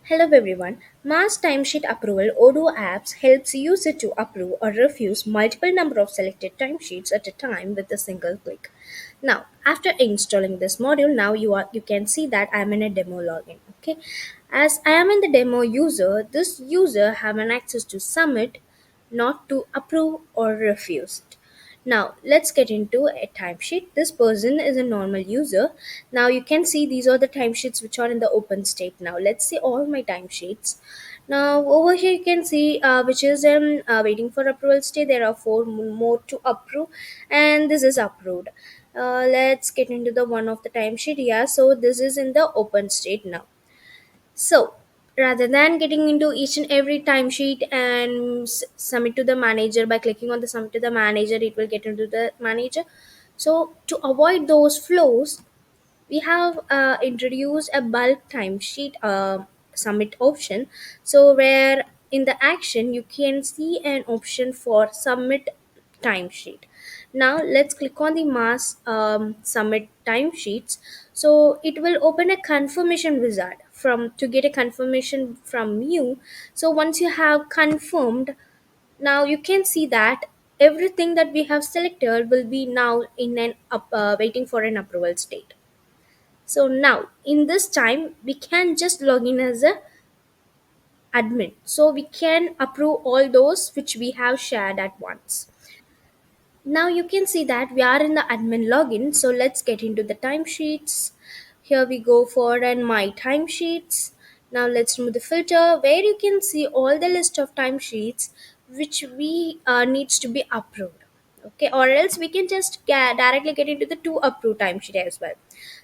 Hello everyone. Mass timesheet approval Odoo apps helps user to approve or refuse multiple number of selected timesheets at a time with a single click. Now, after installing this module, now you can see that I am in a demo login. Okay, as I am in the demo user, this user have an access to submit, not to approve or refuse. Now let's get into a timesheet. This person is a normal user. Now you can see these are the timesheets which are in the open state. Now let's see all my timesheets. Now over here you can see which is waiting for approval state. There are four more to approve, and this is approved. Let's get into the one of the timesheet. Yeah, so this is in the open state now. So rather than getting into each and every timesheet and submit to the manager, by clicking on the submit to the manager, it will get into the manager. So to avoid those flows, we have introduced a bulk timesheet submit option. So where in the action you can see an option for submit timesheet. Now let's click on the mass submit timesheets. So it will open a confirmation wizard from to get a confirmation from you. So once you have confirmed, now you can see that everything that we have selected will be now in an waiting for an approval state. So now in this time we can just log in as a admin. So we can approve all those which we have shared at once. Now you can see that we are in the admin login. So let's get into the timesheets. Here we go for and my timesheets. Now let's remove the filter where you can see all the list of timesheets which we needs to be approved. Okay, or else we can just directly get into the to approve timesheet as well.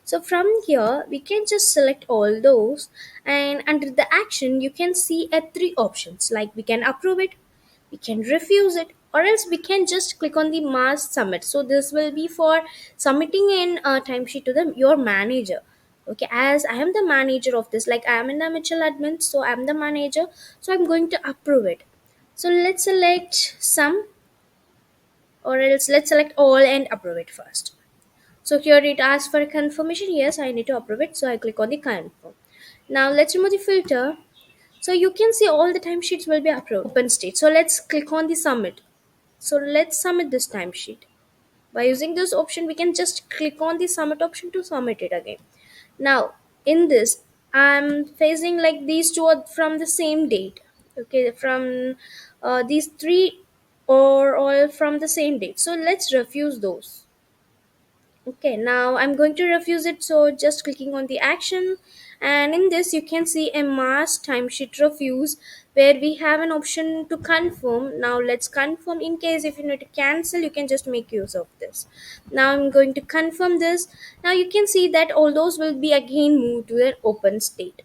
So from here we can just select all those, and under the action you can see three options, like we can approve it, we can refuse it, or else we can just click on the mass submit. So this will be for submitting in a timesheet to the your manager. Okay, as I am the manager of this, like I am in the Mitchell admin, so I'm the manager, so I'm going to approve it. So let's select some, or else let's select all and approve it first. So here it asks for a confirmation. Yes, I need to approve it, so I click on the confirm. Now let's remove the filter. So you can see all the timesheets will be approved open state. So let's click on the submit. So let's submit this timesheet. By using this option, we can just click on the submit option to submit it again. Now, in this, I'm facing like these two are from the same date. Okay, from these three or all from the same date. So let's refuse those. Okay, now I'm going to refuse it. So just clicking on the action, and in this you can see a mass timesheet refuse where we have an option to confirm. Now let's confirm. In case if you need to cancel, you can just make use of this. Now I'm going to confirm this. Now you can see that all those will be again moved to an open state.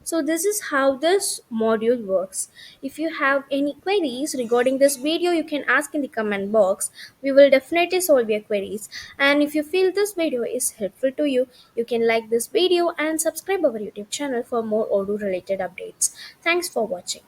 So this is how this module works. If you have any queries regarding this video, you can ask in the comment box. We will definitely solve your queries. And if you feel this video is helpful to you, you can like this video and subscribe our YouTube channel for more Odoo related updates. Thanks for watching.